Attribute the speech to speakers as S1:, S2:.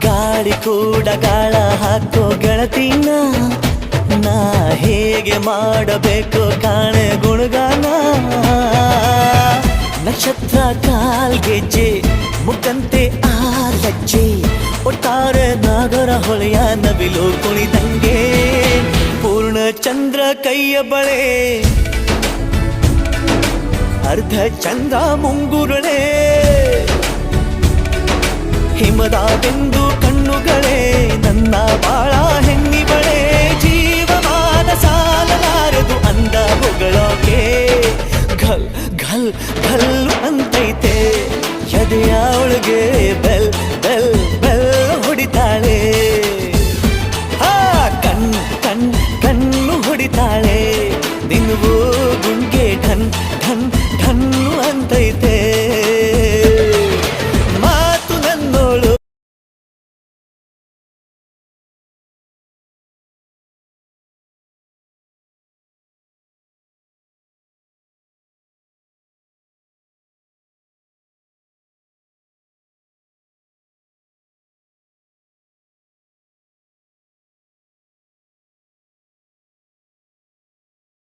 S1: ಗಾಳಿ ಕೂಡ ಗಾಳ ಹಾಕೋ ಗೆಳತಿನ ನಾ ಹೇಗೆ ಮಾಡಬೇಕು ಕಾಣೆ ಗುಣಗಾನ ನಕ್ಷತ್ರ ಕಾಲ್ಗೆಜ್ಜೆ ಮುಖಂತೆ ಆಲಜ್ಜೆ ಒಟ್ಟಾರೆ ನಾಗರ ಹೊಳೆಯ ನವಿಲು ಕುಣಿದಂಗೆ ಪೂರ್ಣ ಚಂದ್ರ ಕೈಯ ಬಳೆ ಅರ್ಧ ಚಂದ್ರ ಮುಂಗುರುಳೆ ಹಿಮದ ಬಿಂದು ಕಣ್ಣುಗಳೇ ನನ್ನ ಬಾಳ ಹೆಣ್ಣಿಬಳೆ ಜೀವಮಾನ ಸಾಲಲಾರದು ಅಂದ ಹೊಗಳೋಕೆ ಘಲ್ ಘಲ್ ಘಲ್ ಅಂತೈತೆ ಎದೆಯ ಒಳಗೆ